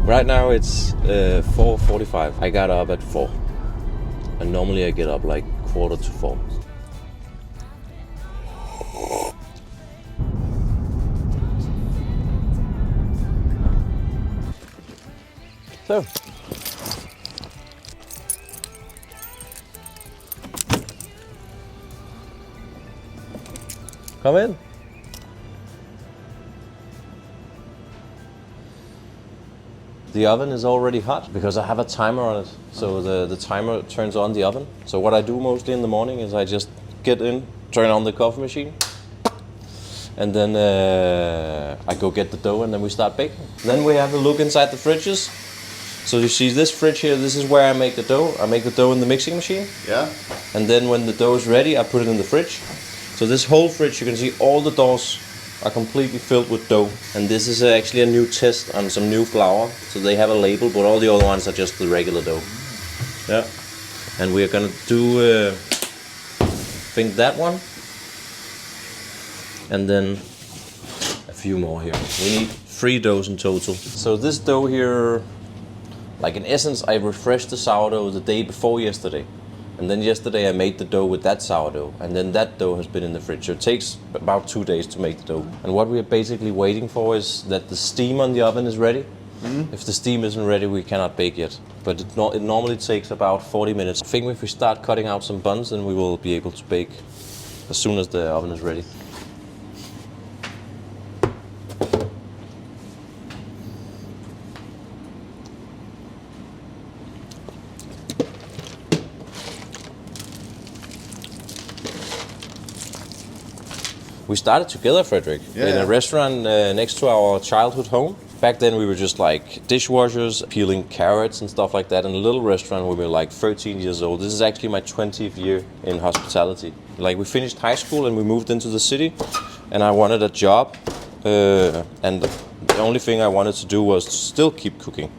Right now it's 4:45. I got up at 4. And normally I get up like 3:45. So. Come in. The oven is already hot because I have a timer on it. So the timer turns on the oven. So what I do mostly in the morning is I just get in, turn on the coffee machine, and then I go get the dough and then we start baking. Then we have a look inside the fridges. So you see this fridge here, this is where I make the dough. I make the dough in the mixing machine. Yeah. And then when the dough is ready, I put it in the fridge. So this whole fridge, you can see all the doors are completely filled with dough. And this is actually a new test on some new flour. So they have a label, but all the other ones are just the regular dough. Yeah. And we are gonna do, I think that one. And then a few more here. We need 3 doughs in total. So this dough here, like in essence, I refreshed the sourdough the day before yesterday. And then yesterday I made the dough with that sourdough, and then that dough has been in the fridge. So it takes about 2 days to make the dough. And what we are basically waiting for is that the steam on the oven is ready. Mm-hmm. If the steam isn't ready, we cannot bake yet. But it normally takes about 40 minutes. I think if we start cutting out some buns, then we will be able to bake as soon as the oven is ready. We started together, Frederick, in a restaurant next to our childhood home. Back then we were just like dishwashers, peeling carrots and stuff like that in a little restaurant when we were like 13 years old. This is actually my 20th year in hospitality. Like we finished high school and we moved into the city and I wanted a job. And the only thing I wanted to do was to still keep cooking.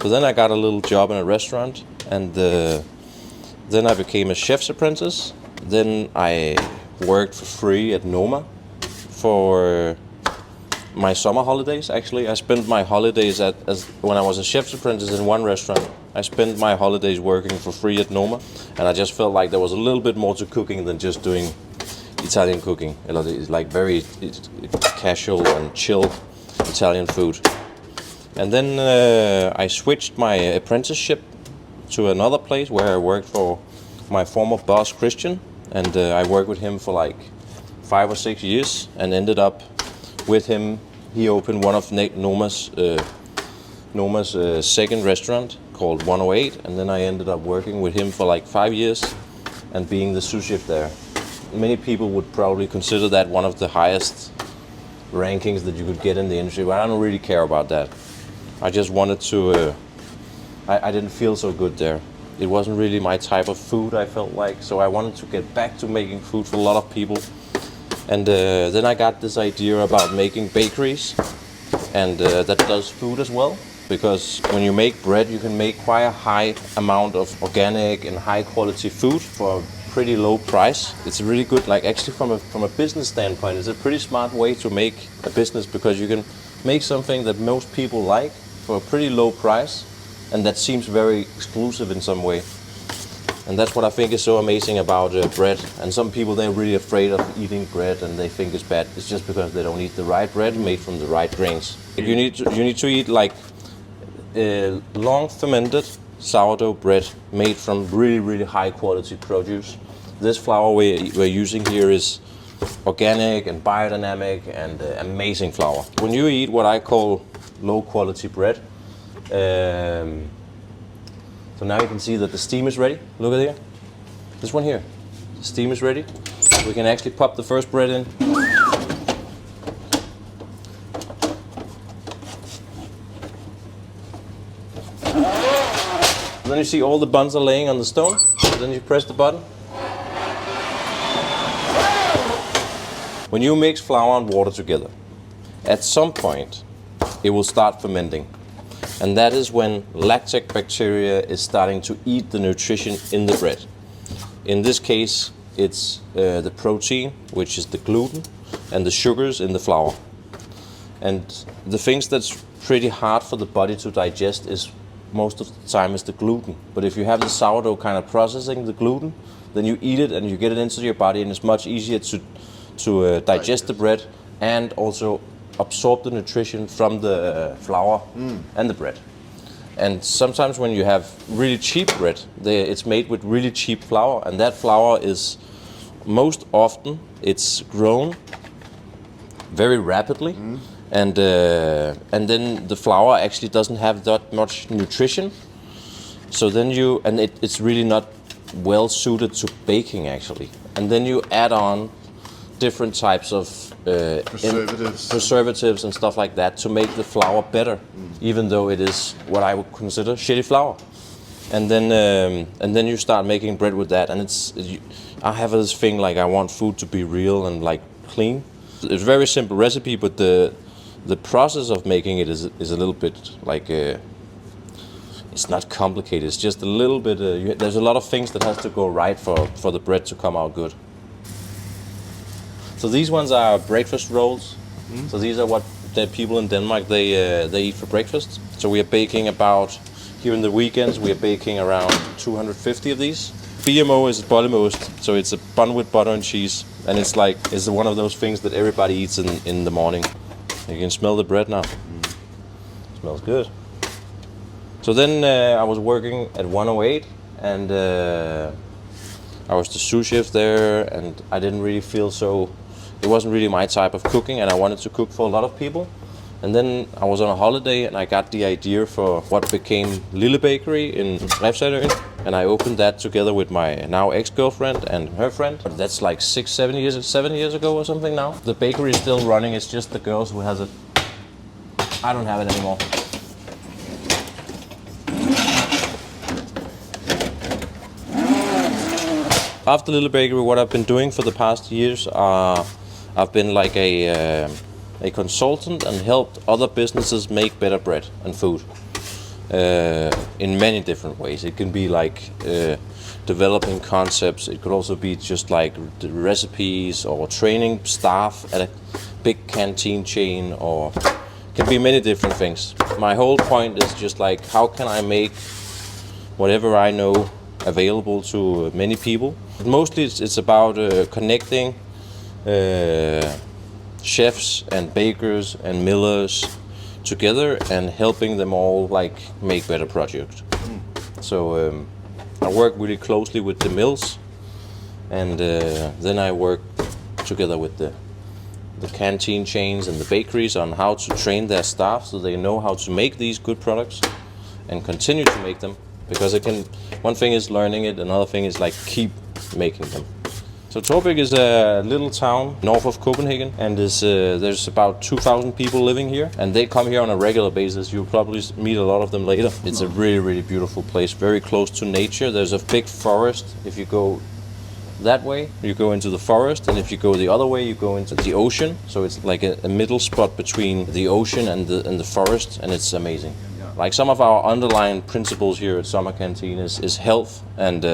So then I got a little job in a restaurant and then I became a chef's apprentice. Then I worked for free at Noma for my summer holidays. Actually, I spent my holidays when I was a chef's apprentice in one restaurant. I spent my holidays working for free at Noma, and I just felt like there was a little bit more to cooking than just doing Italian cooking. It's like very casual and chill Italian food. And then I switched my apprenticeship to another place where I worked for my former boss Christian. And I worked with him for like 5 or 6 years and ended up with him. He opened one of Noma's second restaurant called 108. And then I ended up working with him for like 5 years and being the sous chef there. Many people would probably consider that one of the highest rankings that you could get in the industry, but I don't really care about that. I just wanted to, I didn't feel so good there. It wasn't really my type of food, I felt like, so I wanted to get back to making food for a lot of people. And then I got this idea about making bakeries, and that does food as well. Because when you make bread, you can make quite a high amount of organic and high quality food for a pretty low price. It's really good, like actually from a business standpoint, it's a pretty smart way to make a business because you can make something that most people like for a pretty low price. And that seems very exclusive in some way. And that's what I think is so amazing about bread. And some people, they're really afraid of eating bread and they think it's bad. It's just because they don't eat the right bread made from the right grains. You need to eat like long fermented sourdough bread made from really, really high quality produce. This flour we're using here is organic and biodynamic and amazing flour. When you eat what I call low quality bread, so now you can see that the steam is ready. Look at here. This one here. The steam is ready. We can actually pop the first bread in. And then you see all the buns are laying on the stone. Then you press the button. When you mix flour and water together, at some point it will start fermenting. And that is when lactic bacteria is starting to eat the nutrition in the bread. In this case, it's the protein, which is the gluten, and the sugars in the flour. And the things that's pretty hard for the body to digest is most of the time is the gluten. But if you have the sourdough kind of processing the gluten, then you eat it and you get it into your body, and it's much easier to digest the bread and also absorb the nutrition from the flour and the bread. And sometimes when you have really cheap bread, it's made with really cheap flour, and that flour is most often it's grown very rapidly, and then the flour actually doesn't have that much nutrition. So then it's really not well suited to baking actually. And then you add on different types of preservatives and stuff like that to make the flour better, even though it is what I would consider shitty flour. And then you start making bread with that, and I have this thing like I want food to be real and like clean. It's a very simple recipe, but the process of making it is a little bit like it's not complicated. It's just a little bit. There's a lot of things that has to go right for the bread to come out good. So these ones are breakfast rolls. So these are what the people in Denmark they eat for breakfast. So we are baking about here in the weekends. We are baking around 250 of these. BMO is bollemost, so it's a bun with butter and cheese, and it's one of those things that everybody eats in the morning. You can smell the bread now. Smells good. So then I was working at 108, and I was the sous chef there, and I didn't really feel so. It wasn't really my type of cooking, and I wanted to cook for a lot of people. And then I was on a holiday, and I got the idea for what became Lille Bakery in Refshaleøen, and I opened that together with my now ex-girlfriend and her friend. That's like 7 years ago or something now. The bakery is still running. It's just the girls who has it. I don't have it anymore. After Lille Bakery, what I've been doing for the past years, I've been like a consultant and helped other businesses make better bread and food in many different ways. It can be like developing concepts. It could also be just like the recipes or training staff at a big canteen chain, or it can be many different things. My whole point is just like, how can I make whatever I know available to many people? But mostly it's about connecting chefs and bakers and millers together and helping them all like make better products. So I work really closely with the mills, and then I work together with the canteen chains and the bakeries on how to train their staff so they know how to make these good products and continue to make them. Because one thing is learning it, another thing is like keep making them. So Taarbæk is a little town north of Copenhagen, and there's about 2,000 people living here, and they come here on a regular basis. You'll probably meet a lot of them later. It's a really, really beautiful place, very close to nature. There's a big forest. If you go that way, you go into the forest, and if you go the other way, you go into the ocean. So it's like a middle spot between the ocean and the forest, and it's amazing. Like some of our underlying principles here at Sommer Canteen is health and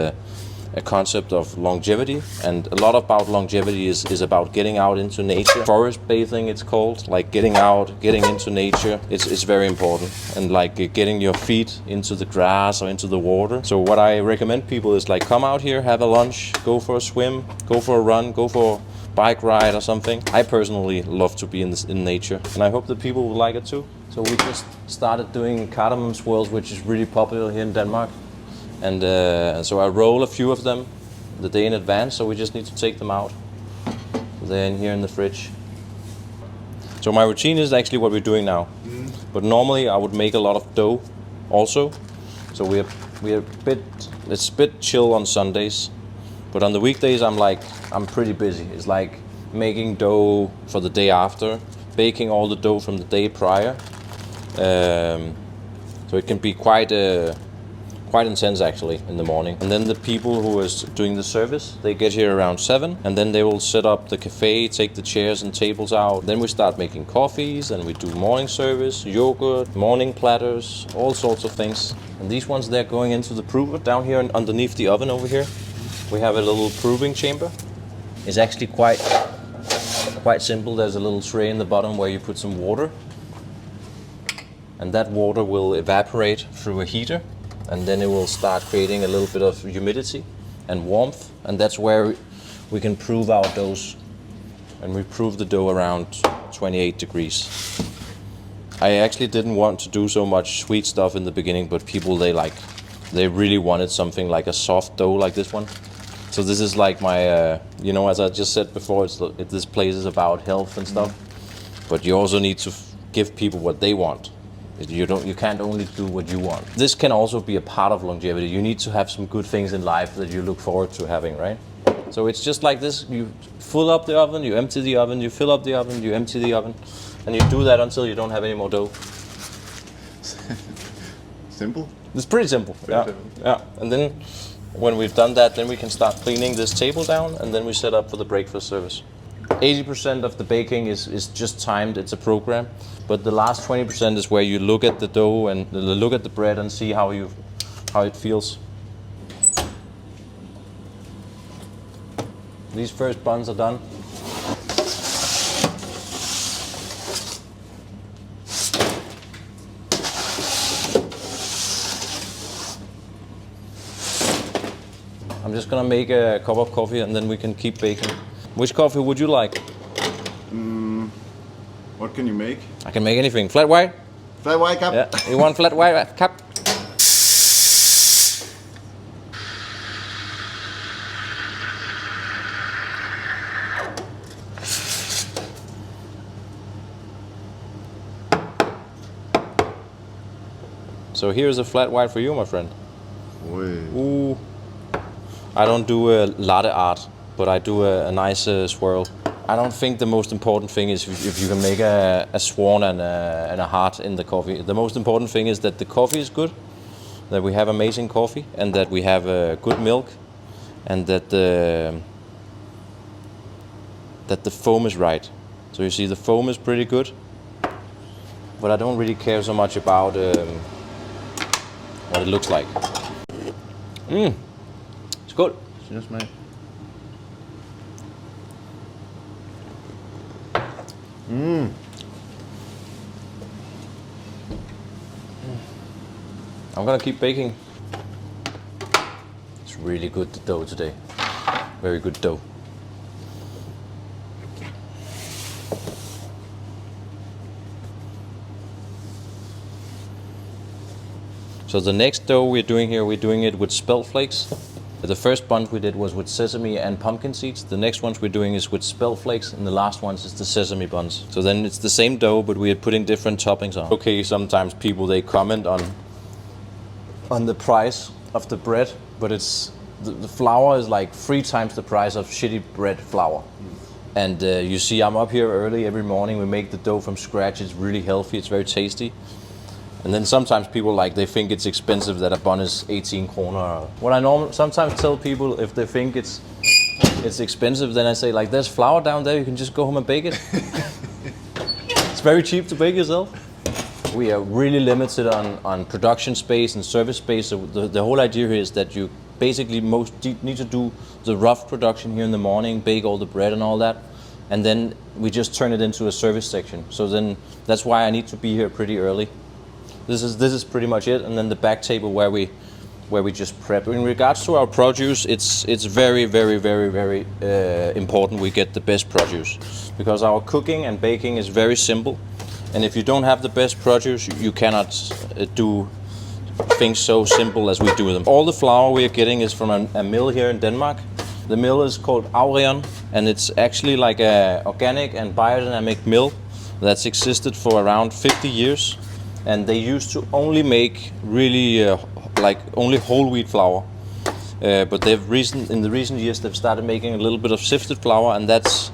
a concept of longevity, and a lot about longevity is about getting out into nature. Forest bathing, it's called, like getting out, getting into nature. It's very important, and like getting your feet into the grass or into the water. So what I recommend people is like come out here, have a lunch, go for a swim, go for a run, go for a bike ride or something. I personally love to be in nature, and I hope that people will like it too. So we just started doing cardamom swirls, which is really popular here in Denmark. And so I roll a few of them the day in advance, so we just need to take them out. They're in here in the fridge. So my routine is actually what we're doing now. But normally I would make a lot of dough also. So it's a bit chill on Sundays. But on the weekdays I'm pretty busy. It's like making dough for the day after, baking all the dough from the day prior. So it can be quite intense actually in the morning. And then the people who is doing the service, they get here around 7, and then they will set up the cafe, take the chairs and tables out. Then we start making coffees, and we do morning service, yogurt, morning platters, all sorts of things. And these ones, they're going into the prover down here and underneath the oven over here. We have a little proving chamber. It's actually quite quite simple. There's a little tray in the bottom where you put some water, and that water will evaporate through a heater, and then it will start creating a little bit of humidity and warmth, and that's where we can prove our doughs. And we prove the dough around 28 degrees. I actually didn't want to do so much sweet stuff in the beginning, but people, they really wanted something like a soft dough like this one. So this is like my, you know, as I just said before, this place is about health and stuff, but you also need to give people what they want. You can't only do what you want. This can also be a part of longevity. You need to have some good things in life that you look forward to having, right? So it's just like this. You fill up the oven, you empty the oven, you fill up the oven, you empty the oven, and you do that until you don't have any more dough. Simple? It's pretty simple. Yeah. And then when we've done that, then we can start cleaning this table down, and then we set up for the breakfast service. 80% of the baking is just timed, it's a program, but the last 20% is where you look at the dough and look at the bread and see how it feels. These first buns are done. I'm just gonna make a cup of coffee and then we can keep baking. Which coffee would you like? What can you make? I can make anything. Flat white? Flat white cup? Yeah. You want flat white cup? So here's a flat white for you, my friend. Ooh. I don't do a latte art, but I do a nice swirl. I don't think the most important thing is if you can make a swan and a heart in the coffee. The most important thing is that the coffee is good, that we have amazing coffee, and that we have good milk, and that the foam is right. So you see the foam is pretty good, but I don't really care so much about what it looks like. It's good. Cheers, mate. I'm gonna keep baking. It's really good, the dough today. Very good dough. So the next dough we're doing here, we're doing it with spelt flakes. The first bunch we did was with sesame and pumpkin seeds. The next ones we're doing is with spelt flakes, and the last ones is the sesame buns. So then it's the same dough, but we are putting different toppings on. Okay, sometimes people, they comment on the price of the bread, but it's the flour is like 3 times the price of shitty bread flour. And you see, I'm up here early every morning. We make the dough from scratch. It's really healthy. It's very tasty. And then sometimes people, like, they think it's expensive that a bun is 18 kroner. What I sometimes tell people, if they think it's expensive, then I say, like, there's flour down there, you can just go home and bake it. It's very cheap to bake yourself. We are really limited on production space and service space. So the whole idea here is that you basically need to do the rough production here in the morning, bake all the bread and all that, and then we just turn it into a service section. So then that's why I need to be here pretty early. This is pretty much it, and then the back table where we just prep. In regards to our produce, it's very, very, very, very important we get the best produce, because our cooking and baking is very simple, and if you don't have the best produce, you cannot do things so simple as we do them. All the flour we are getting is from a mill here in Denmark. The mill is called Aurion, and it's actually like a organic and biodynamic mill that's existed for around 50 years. And they used to only make really only whole wheat flour, but in the recent years they've started making a little bit of sifted flour, and that's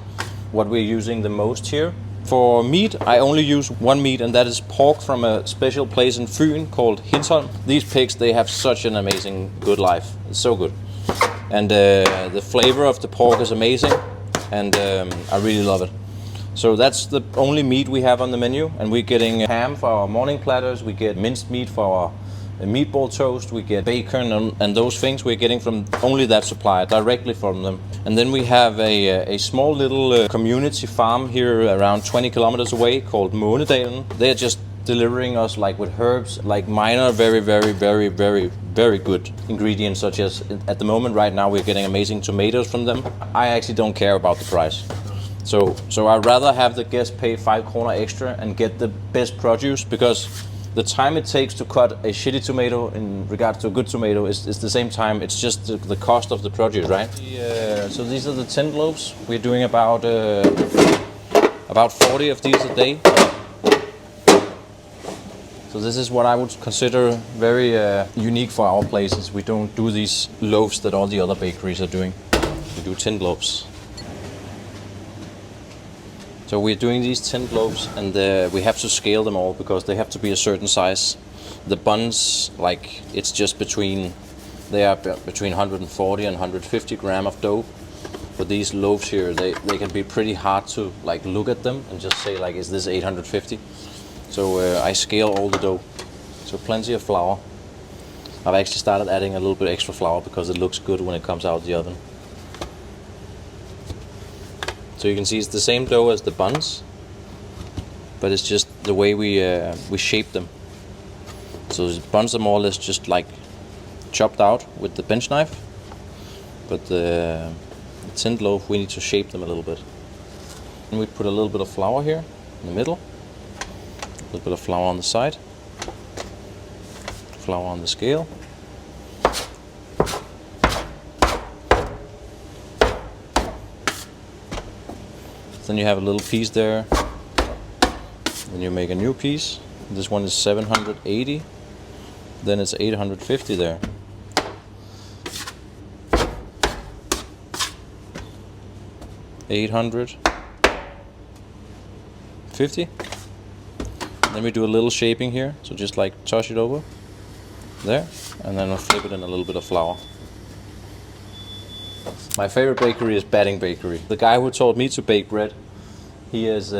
what we're using the most here. For meat, I only use one meat, and that is pork from a special place in Fyn called Hindsholm. These pigs, they have such an amazing good life. It's so good, and the flavor of the pork is amazing, and I really love it. So that's the only meat we have on the menu, and we're getting ham for our morning platters. We get minced meat for our a meatball toast, we get bacon and those things we're getting from only that supplier, directly from them. And then we have a small little community farm here around 20 kilometers away called Månedalen. They're just delivering us like with herbs, like minor, very good ingredients, such as at the moment right now we're getting amazing tomatoes from them. I actually don't care about the price. So I'd rather have the guest pay 5 kroner extra and get the best produce, because the time it takes to cut a shitty tomato in regards to a good tomato is the same time. It's just the cost of the produce, right? So these are the 10 loaves. We're doing about 40 of these a day. So this is what I would consider very unique for our places. We don't do these loaves that all the other bakeries are doing. We do 10 loaves. So we're doing these 10 loaves, and we have to scale them all because they have to be a certain size. The buns, like, it's just they are between 140 and 150 gram of dough. But these loaves here, they can be pretty hard to like look at them and just say like, is this 850? So I scale all the dough. So plenty of flour. I've actually started adding a little bit extra flour because it looks good when it comes out of the oven. So you can see it's the same dough as the buns, but it's just the way we shape them. So the buns are more or less just like chopped out with the bench knife, but the tinned loaf, we need to shape them a little bit. And we put a little bit of flour here in the middle, a little bit of flour on the side, flour on the scale. Then you have a little piece there. Then you make a new piece. This one is 780. Then it's 850 there. $850. Then we do a little shaping here. So just like touch it over there, and then I'll flip it in a little bit of flour. My favorite bakery is Badding Bakery. The guy who taught me to bake bread, he is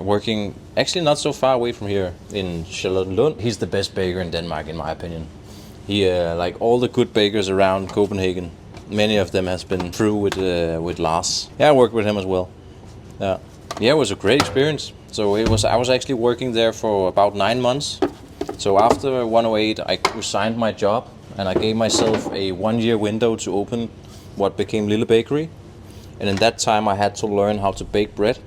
working actually not so far away from here in Charlottenlund. He's the best baker in Denmark, in my opinion. He like all the good bakers around Copenhagen, many of them has been through with Lars. Yeah, I worked with him as well. Yeah, it was a great experience. So I was actually working there for about 9 months. So after 108, I resigned my job and I gave myself a 1-year window to open what became Lille Bakery. And in that time I had to learn how to bake bread,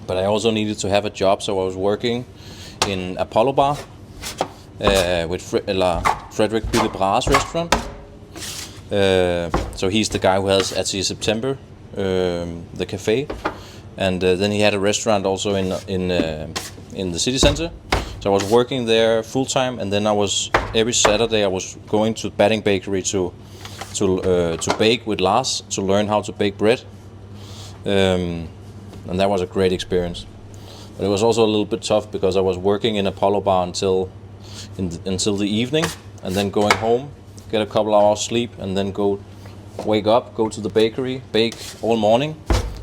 but I also needed to have a job, so I was working in Apollo Bar with Frederick Billebra's restaurant. So he's the guy who has at September the cafe, and then he had a restaurant also in the city center. So I was working there full time, and then every Saturday I was going to Badding Bakery to bake with Lars, to learn how to bake bread, and that was a great experience. But it was also a little bit tough because I was working in Apollo Bar until the evening, and then going home, get a couple hours sleep, and then wake up, go to the bakery, bake all morning,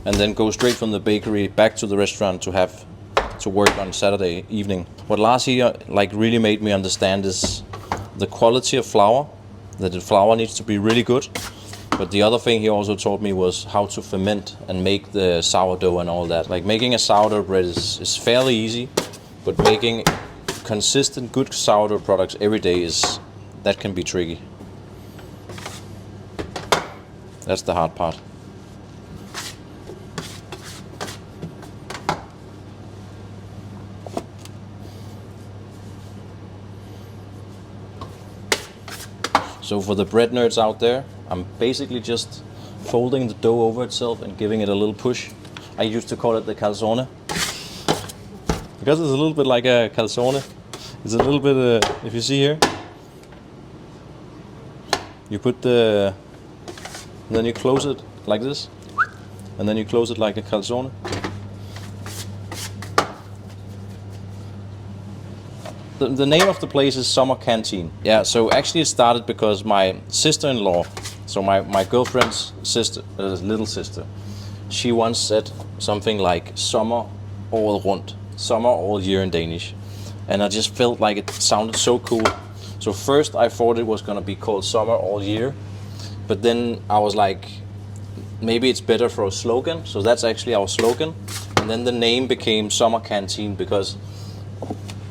and then go straight from the bakery back to the restaurant to work on Saturday evening. What Lars here really made me understand is the quality of flour. That the flour needs to be really good, but the other thing he also taught me was how to ferment and make the sourdough and all that. Like making a sourdough bread is fairly easy, but making consistent good sourdough products every day that can be tricky. That's the hard part. So for the bread nerds out there, I'm basically just folding the dough over itself and giving it a little push. I used to call it the calzone, because it's a little bit like a calzone. It's a little bit, if you see here, you put then you close it like this, and then you close it like a calzone. The name of the place is Sommer Canteen. Yeah, so actually it started because my sister-in-law, so my girlfriend's sister, little sister, she once said something like "sommer året rundt," summer all year in Danish, and I just felt like it sounded so cool. So first I thought it was gonna be called Summer all year, but then I was like, maybe it's better for a slogan. So that's actually our slogan. And then the name became Sommer Canteen because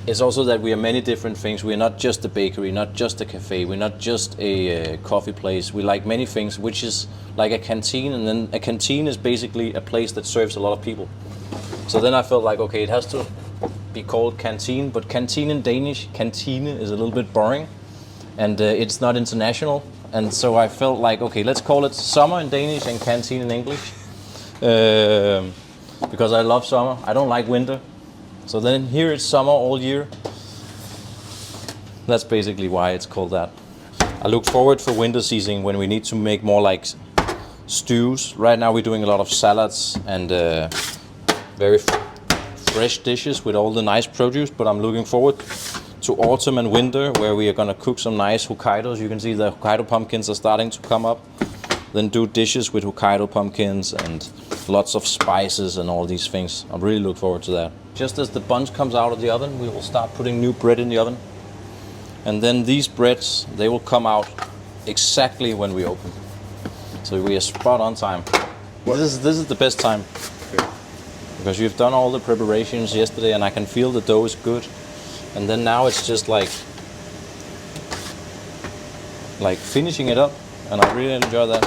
it's also that we are many different things. We're not just a bakery, not just a cafe, we're not just a coffee place. We like many things, which is like a canteen, and then a canteen is basically a place that serves a lot of people. So then I felt like, okay, it has to be called canteen, but canteen in Danish, kantine, is a little bit boring, and it's not international. And so I felt like, okay, let's call it summer in Danish and canteen in English, because I love summer. I don't like winter. So then here it's summer all year. That's basically why it's called that. I look forward for winter season when we need to make more like stews. Right now we're doing a lot of salads and very fresh dishes with all the nice produce, but I'm looking forward to autumn and winter where we are gonna cook some nice Hokkaidos. You can see the Hokkaido pumpkins are starting to come up. Then do dishes with Hokkaido pumpkins and lots of spices and all these things. I really look forward to that. Just as the buns comes out of the oven, we will start putting new bread in the oven. And then these breads, they will come out exactly when we open. So we are spot on time. This is the best time. Okay. Because you've done all the preparations yesterday and I can feel the dough is good. And then now it's just like finishing it up. And I really enjoy that.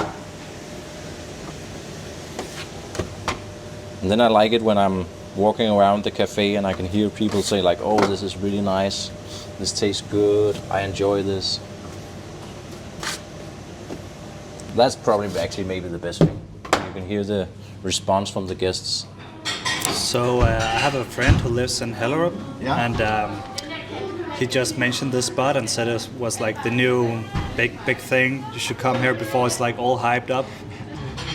And then I like it when I'm walking around the cafe and I can hear people say like, oh, this is really nice. This tastes good. I enjoy this. That's probably actually maybe the best thing. You can hear the response from the guests. So I have a friend who lives in Hellerup, Yeah. and he just mentioned this spot and said it was like the new big thing. You should come here before it's like all hyped up.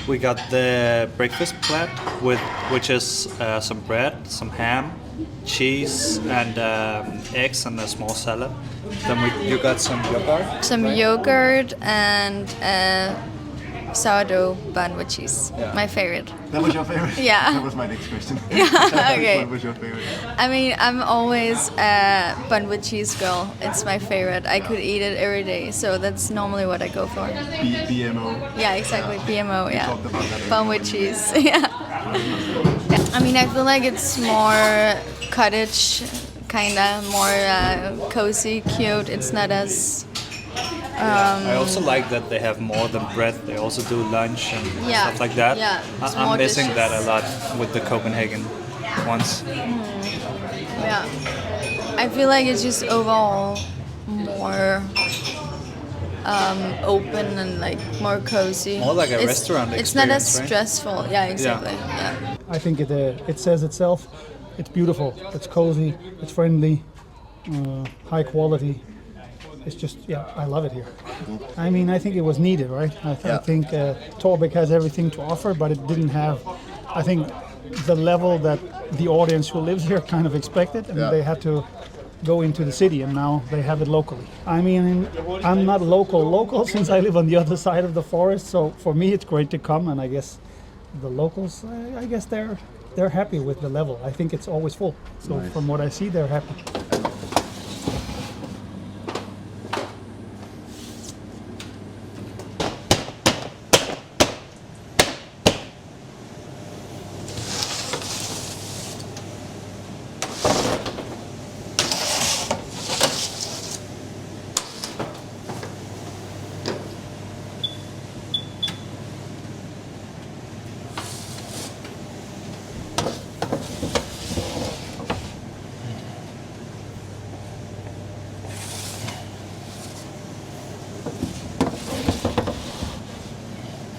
We got the breakfast plate which is some bread, some ham, cheese, and eggs, and a small salad. Then you got some yogurt. Some yogurt and sourdough bun with cheese. Yeah. My favorite. That was your favorite? Yeah. That was my next question. Okay. What was your favorite? I mean, I'm always a bun with cheese girl. It's my favorite. I could eat it every day, so that's normally what I go for. BMO. Yeah, exactly. PMO, yeah. talked about that Bun with cheese, yeah. I mean, I feel like it's more cottage, kind of more cozy, cute. It's not as... I also like that they have more than bread. They also do lunch and Yeah, stuff like that. yeah, it's I'm more missing dishes. that a lot with the Copenhagen ones. Yeah. I feel like it's just overall more open and like more cozy. More like a restaurant It's not as experience, right? stressful. Yeah, exactly. Yeah. I think it says itself. It's beautiful. It's cozy. It's friendly. High quality. It's just, yeah, I love it here. I mean, I think it was needed, right? I think Taarbæk has everything to offer, but it didn't have, I think, the level that the audience who lives here kind of expected, and they had to go into the city, and now they have it locally. I mean, I'm not local since I live on the other side of the forest, so for me it's great to come, and I guess the locals, I guess they're happy with the level. I think it's always full. So from what I see, they're happy.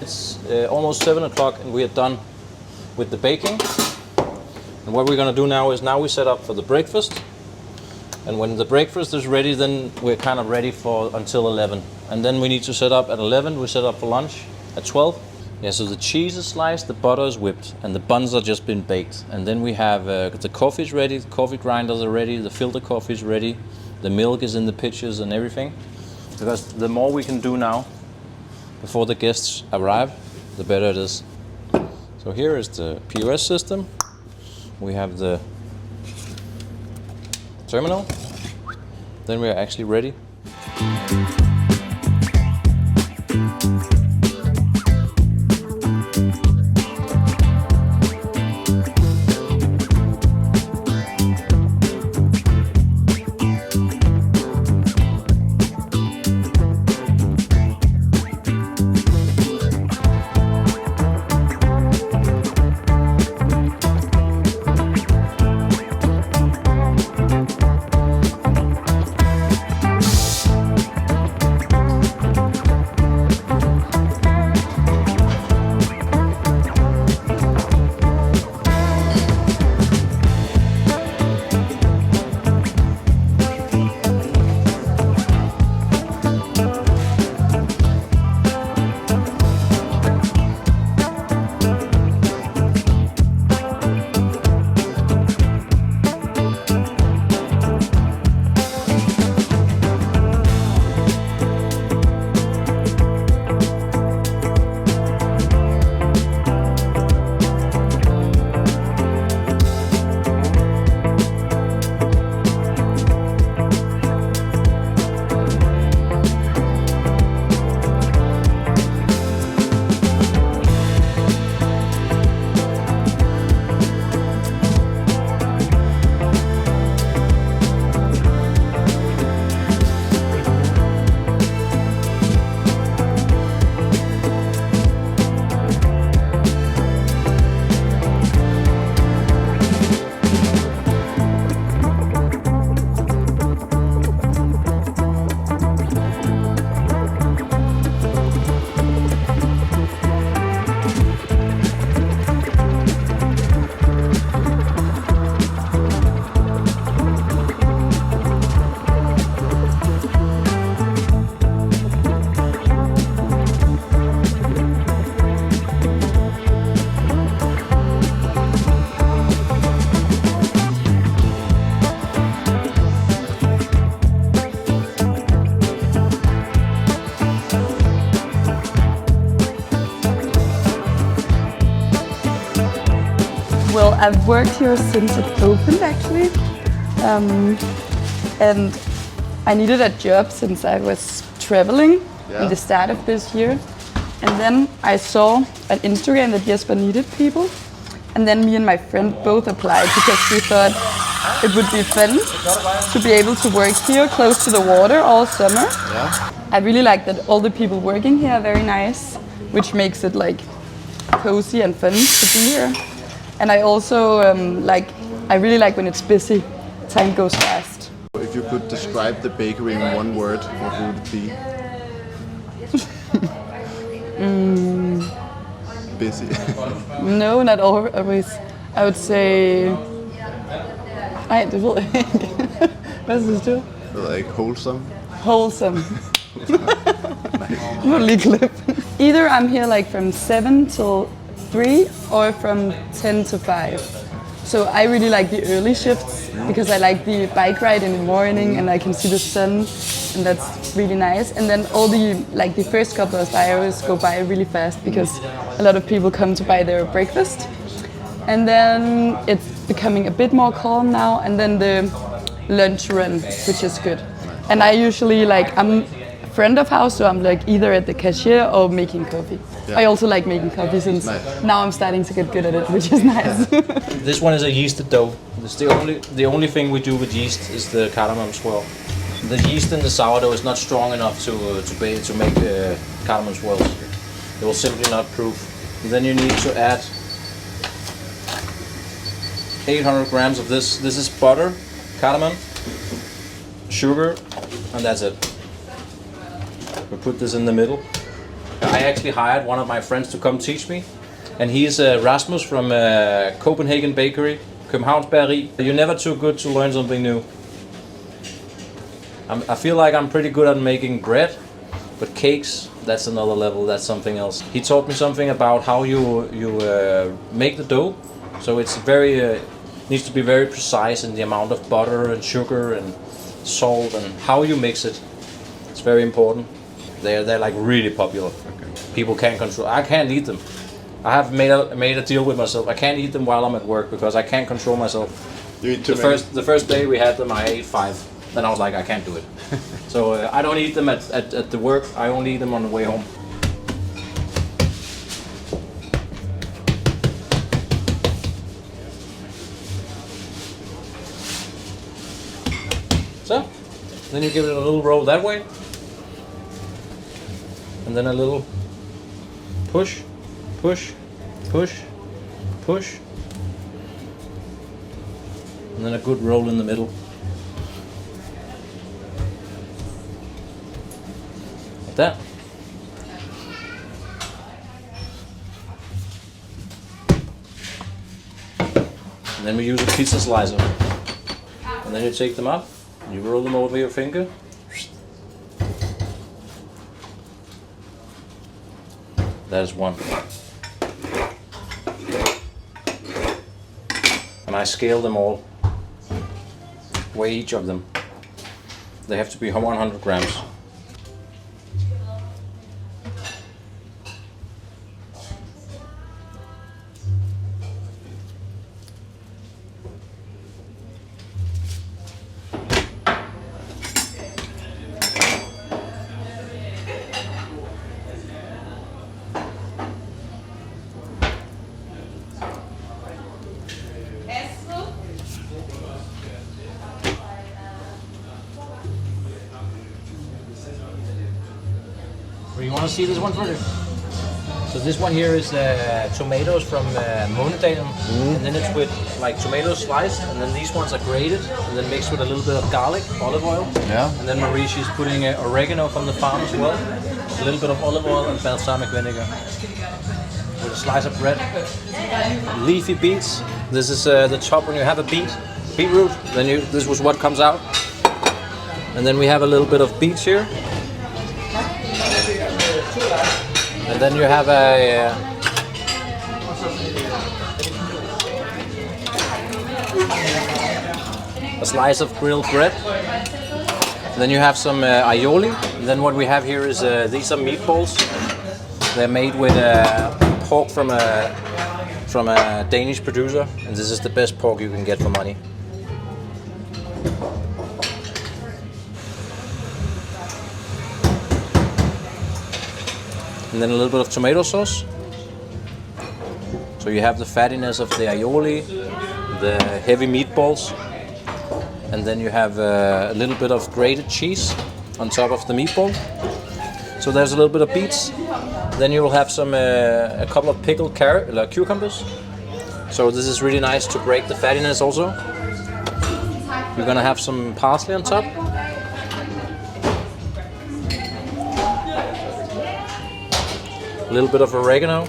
It's almost 7 o'clock and we are done with the baking. And what we're going to do now is we set up for the breakfast. And when the breakfast is ready, then we're kind of ready for until 11. And then we need to set up at 11. We set up for lunch at 12. Yeah, so the cheese is sliced, the butter is whipped, and the buns are just been baked. And then we have the coffee's ready, the coffee grinders are ready, the filter coffee is ready, the milk is in the pitchers and everything. Because the more we can do now, before the guests arrive, the better it is. So here is the POS system. We have the terminal. Then we are actually ready Well, I've worked here since it opened actually, and I needed a job since I was traveling in the start of this year. And then I saw on Instagram that Jesper needed people, and then me and my friend both applied because we thought it would be fun to be able to work here close to the water all summer. I really like that all the people working here are very nice, which makes it like cozy and fun to be here. And I also I really like when it's busy, time goes fast. If you could describe the bakery in one word, what would it be? Busy. No, not always. I would say... Ej, det ved jeg ikke. Hvad synes du? Like wholesome. Wholesome. Nu lige klip. Either I'm here like from 7 till 3 or from 10 to 5. So I really like the early shifts because I like the bike ride in the morning and I can see the sun, and that's really nice. And then all the first couple of hours go by really fast because a lot of people come to buy their breakfast. And then it's becoming a bit more calm now, and then the lunch run, which is good. And I usually I'm a friend of house, so I'm either at the cashier or making coffee. Yeah. I also like making coffee since now I'm starting to get good at it, which is nice. This one is a yeasted dough. It's the only thing we do with yeast is the cardamom swirl. The yeast in the sourdough is not strong enough to make cardamom swirls. It will simply not proof. And then you need to add 800 grams of this. This is butter, cardamom, sugar, and that's it. We put this in the middle. I actually hired one of my friends to come teach me, and he's Rasmus from Copenhagen bakery, Københavns Bageri. You're never too good to learn something new. I feel like I'm pretty good at making bread, but cakes, that's another level, that's something else. He taught me something about how you make the dough, so it's needs to be very precise in the amount of butter and sugar and salt and how you mix it. It's very important. They're like really popular. People can't control. I can't eat them. I have made a deal with myself. I can't eat them while I'm at work because I can't control myself. You eat too the first day we had them, I ate 5. then I was like, I can't do it. So I don't eat them at the work. I only eat them on the way home. So, then you give it a little roll that way. And then a little push, push, push, push. And then a good roll in the middle. Like that. And then we use a pizza slicer. And then you take them up, you roll them over your finger. That is one. And I scale them all. Weigh each of them. They have to be 100 grams. You want to see this one further? So this one here is tomatoes from Månedalen, and then it's with like tomatoes sliced, and then these ones are grated, and then mixed with a little bit of garlic, olive oil. Yeah. And then Marie, she's putting oregano from the farm as well, a little bit of olive oil and balsamic vinegar. With a slice of bread. Leafy beets. This is the top when you have a beetroot. Then this was what comes out. And then we have a little bit of beets here. And then you have a slice of grilled bread. And then you have some aioli. And then what we have here is these are meatballs. They're made with pork from a Danish producer, and this is the best pork you can get for money. And then a little bit of tomato sauce. So you have the fattiness of the aioli, the heavy meatballs, and then you have a little bit of grated cheese on top of the meatball. So there's a little bit of beets. Then you will have a couple of pickled cucumbers. So this is really nice to break the fattiness also. You're gonna have some parsley on top. A little bit of oregano.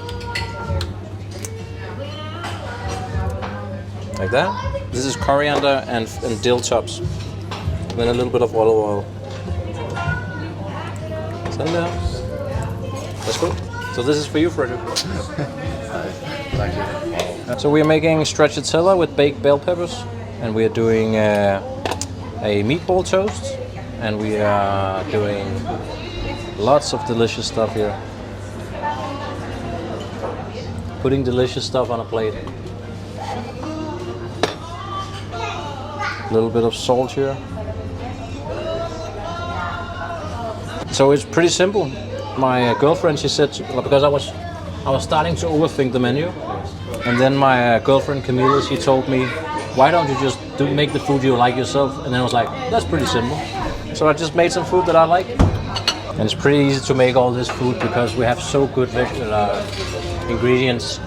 Like that. This is coriander and dill tops. And then a little bit of olive oil. Stand there. That's good. So this is for you, Frederick. Thank you. So we are making stracciatella with baked bell peppers, and we are doing a meatball toast, and we are doing lots of delicious stuff here. Putting delicious stuff on a plate. A little bit of salt here. So it's pretty simple. My girlfriend, she said, because I was starting to overthink the menu, and then my girlfriend Camilla, she told me, why don't you just make the food you like yourself? And then I was like, that's pretty simple. So I just made some food that I like, and it's pretty easy to make all this food because we have so good ingredients.